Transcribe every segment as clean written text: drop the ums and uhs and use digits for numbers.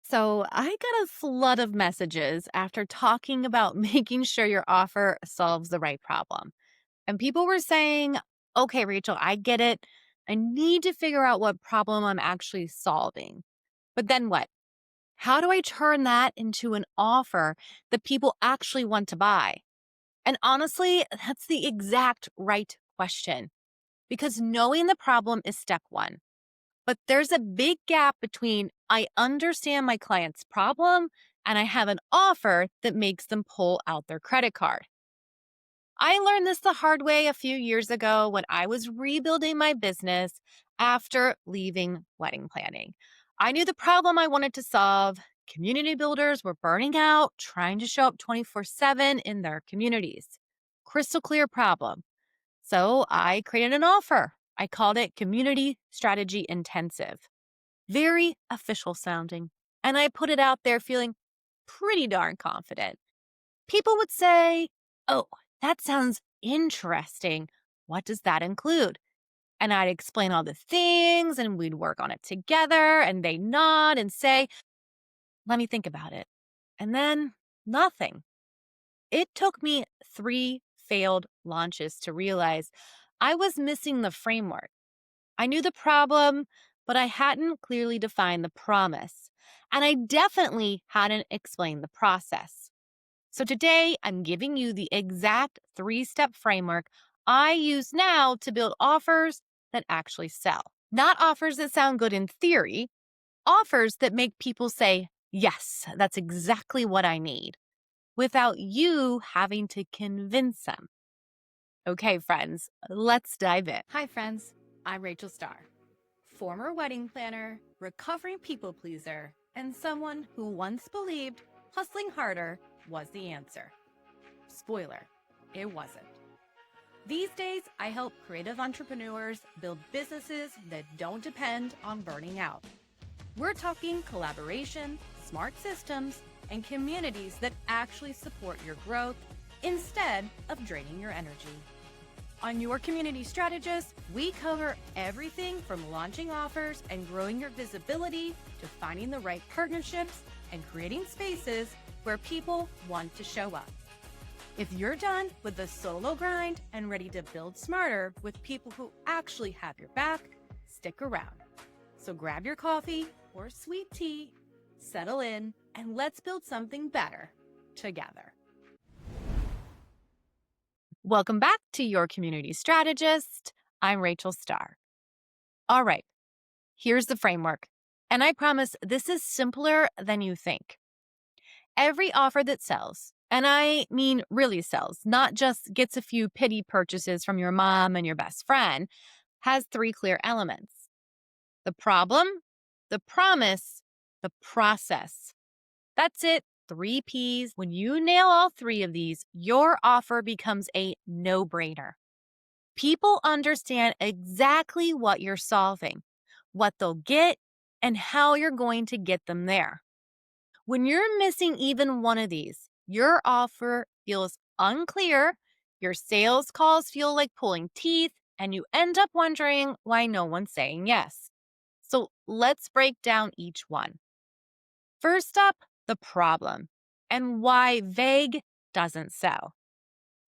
So I got a flood of messages after talking about making sure your offer solves the right problem. And people were saying, okay, Rachel, I get it. I need to figure out what problem I'm actually solving. But then what? How do I turn that into an offer that people actually want to buy? And honestly, that's the exact right question because knowing the problem is step one. But there's a big gap between I understand my client's problem and I have an offer that makes them pull out their credit card. I learned this the hard way a few years ago when I was rebuilding my business after leaving wedding planning. I knew the problem I wanted to solve. Community builders were burning out, trying to show up 24/7 in their communities. Crystal clear problem. So I created an offer. I called it Community Strategy Intensive. Very official sounding. And I put it out there feeling pretty darn confident. People would say, "Oh, that sounds interesting. What does that include?" And I'd explain all the things and we'd work on it together. And they nod and say, "Let me think about it." And then nothing. It took me 3 failed launches to realize I was missing the framework. I knew the problem, but I hadn't clearly defined the promise. And I definitely hadn't explained the process. So today, I'm giving you the exact 3 step framework I use now to build offers that actually sell. Not offers that sound good in theory, offers that make people say, "Yes, that's exactly what I need," without you having to convince them. Okay, friends, let's dive in. Hi, friends. I'm Rachel Starr, former wedding planner, recovering people pleaser, and someone who once believed hustling harder was the answer. Spoiler, it wasn't. These days, I help creative entrepreneurs build businesses that don't depend on burning out. We're talking collaboration, smart systems, and communities that actually support your growth instead of draining your energy. On Your Community Strategist, we cover everything from launching offers and growing your visibility to finding the right partnerships and creating spaces where people want to show up. If you're done with the solo grind and ready to build smarter with people who actually have your back, stick around. So grab your coffee or sweet tea, settle in, and let's build something better together. Welcome back to Your Community Strategist. I'm Rachel Starr. All right, here's the framework. And I promise this is simpler than you think. Every offer that sells, and I mean really sells, not just gets a few pity purchases from your mom and your best friend, has 3 clear elements: the problem, the promise, the process. That's it. 3 Ps. When you nail all 3 of these, your offer becomes a no-brainer. People understand exactly what you're solving, what they'll get, and how you're going to get them there. When you're missing even one of these, your offer feels unclear, your sales calls feel like pulling teeth, and you end up wondering why no one's saying yes. So let's break down each one. First up, the problem and why vague doesn't sell.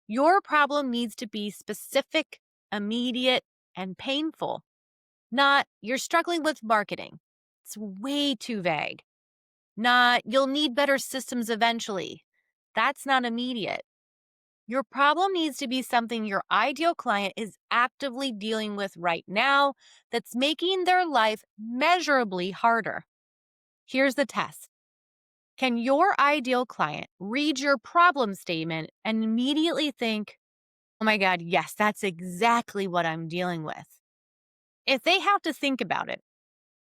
Your problem needs to be specific, immediate, and painful. Not, "You're struggling with marketing." It's way too vague. Not, "You'll need better systems eventually." That's not immediate. Your problem needs to be something your ideal client is actively dealing with right now that's making their life measurably harder. Here's the test. Can your ideal client read your problem statement and immediately think, "Oh my God, yes, that's exactly what I'm dealing with"? If they have to think about it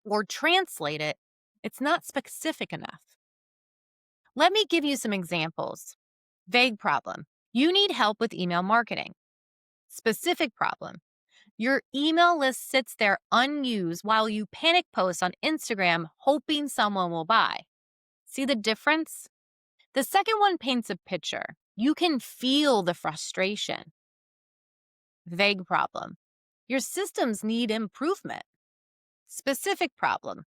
or translate it, it's not specific enough. Let me give you some examples. Vague problem. You need help with email marketing. Specific problem. Your email list sits there unused while you panic post on Instagram hoping someone will buy. See the difference? The second one paints a picture. You can feel the frustration. Vague problem. Your systems need improvement. Specific problem.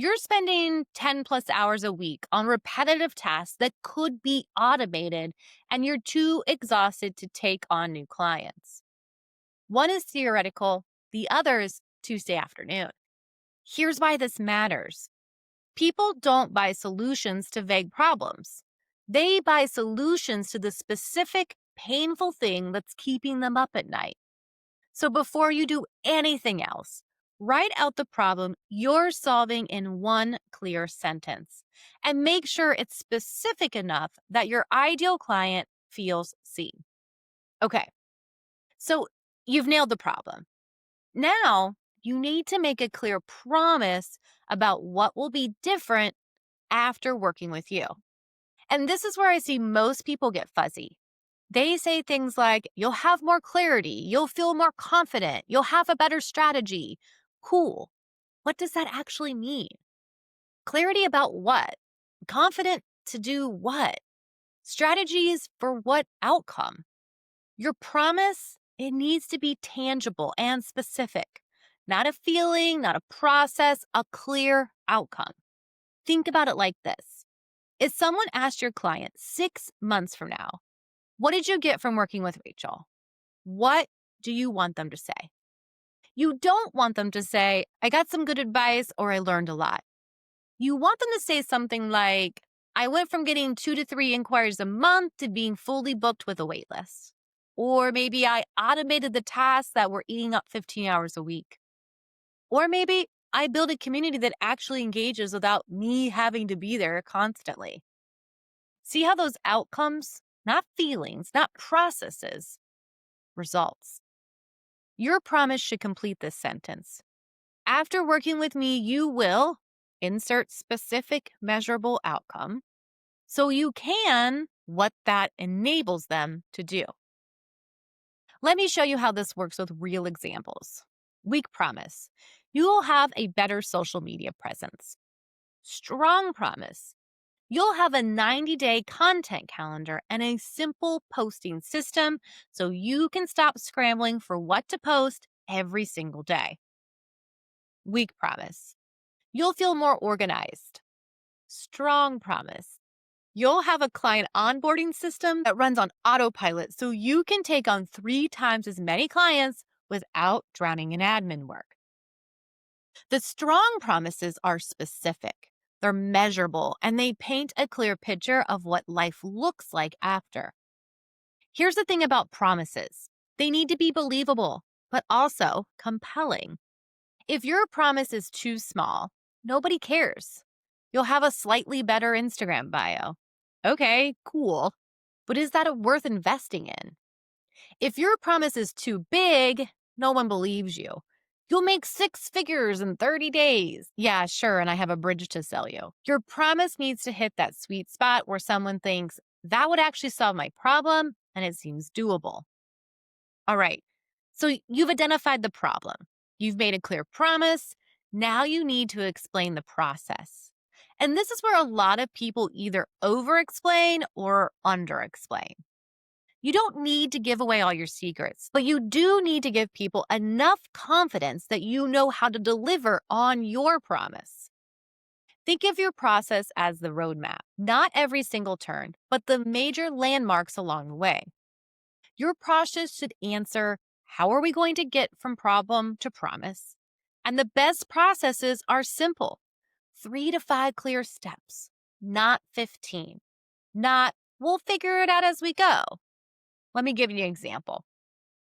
You're spending 10 plus hours a week on repetitive tasks that could be automated, and you're too exhausted to take on new clients. One is theoretical, the other is Tuesday afternoon. Here's why this matters. People don't buy solutions to vague problems. They buy solutions to the specific, painful thing that's keeping them up at night. So before you do anything else, write out the problem you're solving in one clear sentence and make sure it's specific enough that your ideal client feels seen. Okay, so you've nailed the problem. Now you need to make a clear promise about what will be different after working with you. And this is where I see most people get fuzzy. They say things like, you'll have more clarity, you'll feel more confident, you'll have a better strategy. Cool. What does that actually mean? Clarity about what? Confident to do what? Strategies for what outcome? Your promise, it needs to be tangible and specific. Not a feeling, not a process, a clear outcome. Think about it like this. If someone asked your client 6 months from now, what did you get from working with Rachel? What do you want them to say? You don't want them to say, I got some good advice or I learned a lot. You want them to say something like, I went from getting 2 to 3 inquiries a month to being fully booked with a wait list. Or maybe I automated the tasks that were eating up 15 hours a week. Or maybe I built a community that actually engages without me having to be there constantly. See how those outcomes, not feelings, not processes, results. Your promise should complete this sentence. After working with me, you will insert specific measurable outcome so you can what that enables them to do. Let me show you how this works with real examples. Weak promise. You will have a better social media presence. Strong promise. You'll have a 90-day content calendar and a simple posting system so you can stop scrambling for what to post every single day. Weak promise. You'll feel more organized. Strong promise. You'll have a client onboarding system that runs on autopilot so you can take on 3 times as many clients without drowning in admin work. The strong promises are specific, they're measurable, and they paint a clear picture of what life looks like after. Here's the thing about promises. They need to be believable, but also compelling. If your promise is too small, nobody cares. You'll have a slightly better Instagram bio. Okay, cool. But is that worth investing in? If your promise is too big, no one believes you. You'll make 6 figures in 30 days. Yeah, sure, and I have a bridge to sell you. Your promise needs to hit that sweet spot where someone thinks, that would actually solve my problem, and it seems doable. All right, so you've identified the problem. You've made a clear promise. Now you need to explain the process. And this is where a lot of people either over-explain or under-explain. You don't need to give away all your secrets, but you do need to give people enough confidence that you know how to deliver on your promise. Think of your process as the roadmap, not every single turn, but the major landmarks along the way. Your process should answer, how are we going to get from problem to promise? And the best processes are simple. 3 to 5 clear steps, not 15. Not, we'll figure it out as we go. Let me give you an example.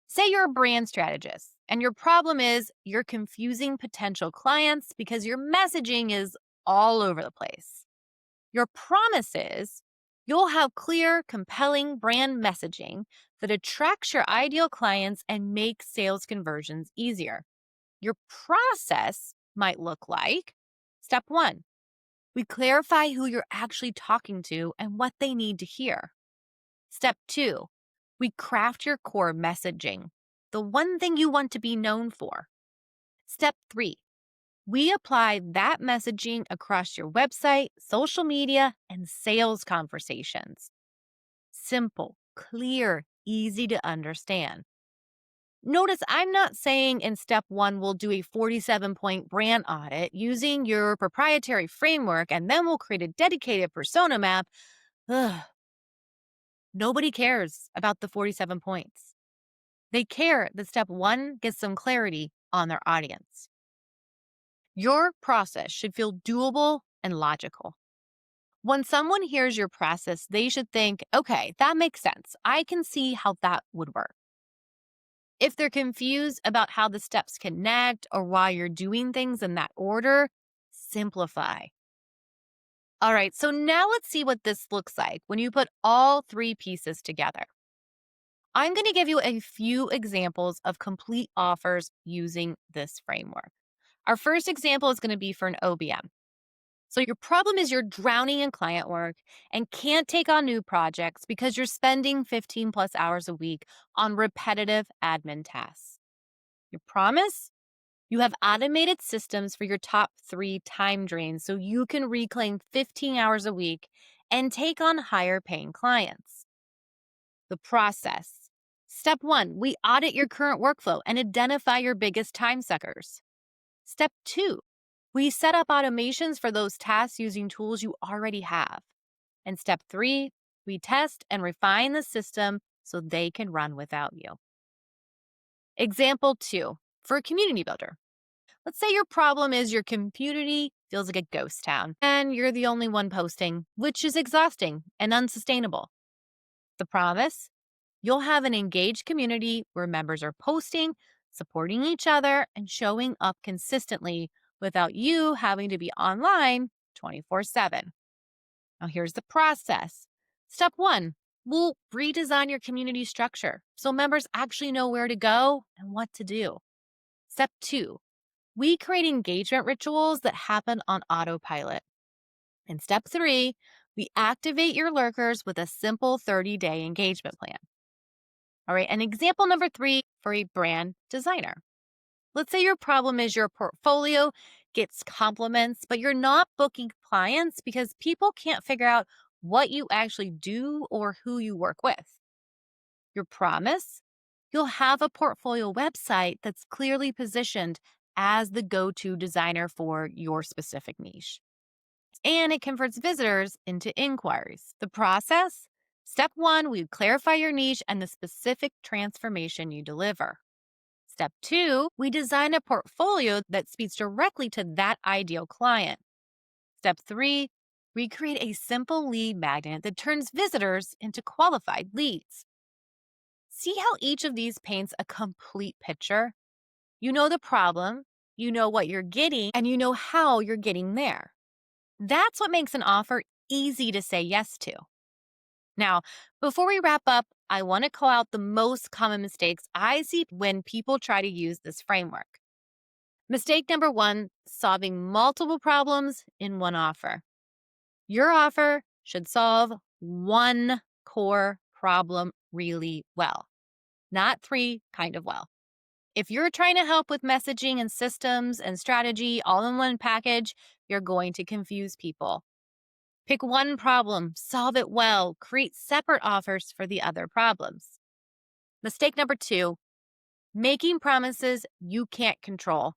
Say you're a brand strategist and your problem is you're confusing potential clients because your messaging is all over the place. Your promise is you'll have clear, compelling brand messaging that attracts your ideal clients and makes sales conversions easier. Your process might look like step 1. We clarify who you're actually talking to and what they need to hear. Step 2. We craft your core messaging, the one thing you want to be known for. Step 3. We apply that messaging across your website, social media, and sales conversations. Simple, clear, easy to understand. Notice I'm not saying in step one, we'll do a 47-point brand audit using your proprietary framework and then we'll create a dedicated persona map. Ugh, nobody cares about the 47 points. They care that step one gets some clarity on their audience. Your process should feel doable and logical. When someone hears your process, they should think, okay, that makes sense. I can see how that would work. If they're confused about how the steps connect or why you're doing things in that order, simplify. All right, so now let's see what this looks like when you put all three pieces together. I'm going to give you a few examples of complete offers using this framework. Our first example is going to be for an OBM. So your problem is you're drowning in client work and can't take on new projects because you're spending 15 plus hours a week on repetitive admin tasks. Your promise? You have automated systems for your top 3 time drains so you can reclaim 15 hours a week and take on higher paying clients. The process. Step 1, we audit your current workflow and identify your biggest time suckers. Step 2, we set up automations for those tasks using tools you already have. And step 3, we test and refine the system so they can run without you. Example 2, for a community builder. Let's say your problem is your community feels like a ghost town and you're the only one posting, which is exhausting and unsustainable. The promise? You'll have an engaged community where members are posting, supporting each other, and showing up consistently without you having to be online 24/7. Now, here's the process. Step 1, we'll redesign your community structure so members actually know where to go and what to do. Step 2, we create engagement rituals that happen on autopilot. And step 3, we activate your lurkers with a simple 30-day engagement plan. All right, and example number 3 for a brand designer. Let's say your problem is your portfolio gets compliments, but you're not booking clients because people can't figure out what you actually do or who you work with. Your promise? You'll have a portfolio website that's clearly positioned as the go-to designer for your specific niche. And it converts visitors into inquiries. The process? Step 1, we clarify your niche and the specific transformation you deliver. Step 2, we design a portfolio that speaks directly to that ideal client. Step 3, we create a simple lead magnet that turns visitors into qualified leads. See how each of these paints a complete picture? You know the problem, you know what you're getting, and you know how you're getting there. That's what makes an offer easy to say yes to. Now, before we wrap up, I want to call out the most common mistakes I see when people try to use this framework. Mistake number 1, solving multiple problems in one offer. Your offer should solve one core problem really well, not 3 kind of well. If you're trying to help with messaging and systems and strategy all in one package, you're going to confuse people. Pick one problem, solve it well, create separate offers for the other problems. Mistake number 2, making promises you can't control.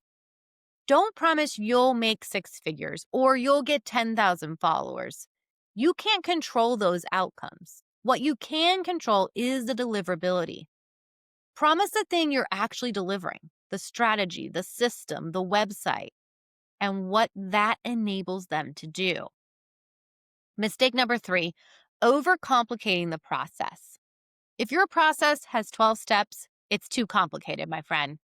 Don't promise you'll make 6 figures or you'll get 10,000 followers. You can't control those outcomes. What you can control is the deliverability. Promise the thing you're actually delivering, the strategy, the system, the website, and what that enables them to do. Mistake number 3, overcomplicating the process. If your process has 12 steps, it's too complicated, my friend.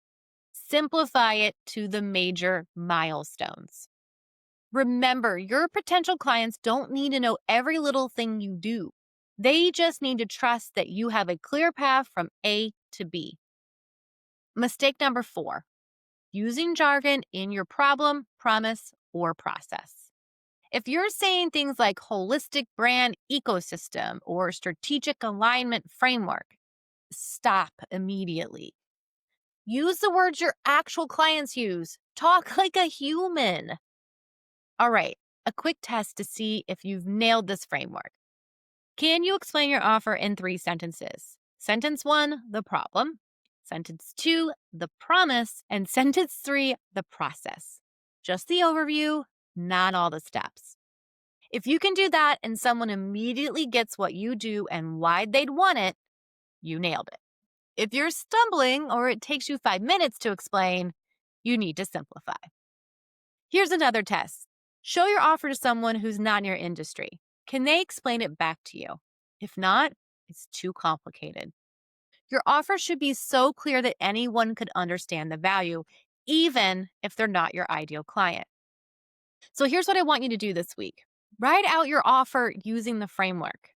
Simplify it to the major milestones. Remember, your potential clients don't need to know every little thing you do. They just need to trust that you have a clear path from A to B. Mistake number 4, using jargon in your problem, promise, or process. If you're saying things like holistic brand ecosystem or strategic alignment framework, stop immediately. Use the words your actual clients use. Talk like a human. All right, a quick test to see if you've nailed this framework. Can you explain your offer in 3 sentences? Sentence 1, the problem. Sentence 2, the promise. And sentence 3, the process. Just the overview, not all the steps. If you can do that and someone immediately gets what you do and why they'd want it, you nailed it. If you're stumbling or it takes you 5 minutes to explain, you need to simplify. Here's another test. Show your offer to someone who's not in your industry. Can they explain it back to you? If not, it's too complicated. Your offer should be so clear that anyone could understand the value, even if they're not your ideal client. So here's what I want you to do this week. Write out your offer using the framework.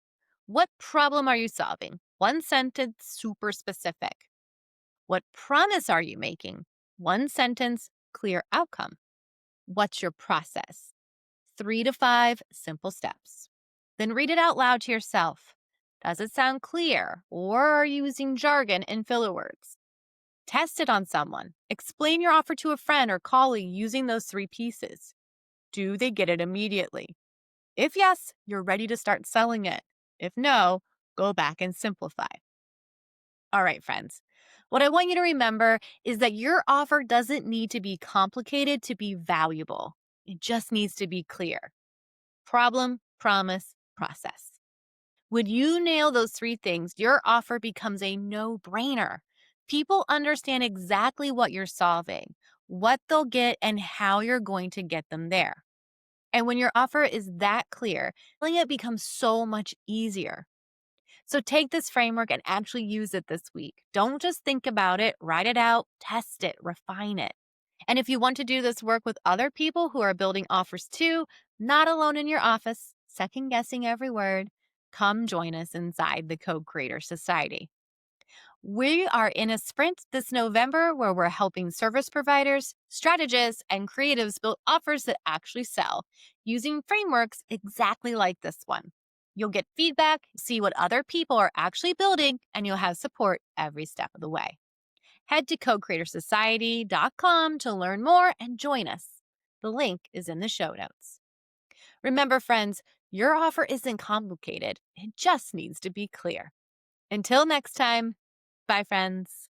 What problem are you solving? One sentence, super specific. What promise are you making? One sentence, clear outcome. What's your process? 3 to 5 simple steps. Then read it out loud to yourself. Does it sound clear, or are you using jargon and filler words? Test it on someone. Explain your offer to a friend or colleague using those 3 pieces. Do they get it immediately? If yes, you're ready to start selling it. If no, go back and simplify. All right, friends. What I want you to remember is that your offer doesn't need to be complicated to be valuable. It just needs to be clear. Problem, promise, process. When you nail those 3 things, your offer becomes a no-brainer. People understand exactly what you're solving, what they'll get, and how you're going to get them there. And when your offer is that clear, selling it becomes so much easier. So take this framework and actually use it this week. Don't just think about it, write it out, test it, refine it. And if you want to do this work with other people who are building offers too, not alone in your office, second guessing every word, come join us inside the Code Creator Society. We are in a sprint this November where we're helping service providers, strategists, and creatives build offers that actually sell using frameworks exactly like this one. You'll get feedback, see what other people are actually building, and you'll have support every step of the way. Head to codecreatorsociety.com to learn more and join us. The link is in the show notes. Remember, friends, your offer isn't complicated. It just needs to be clear. Until next time, bye, friends.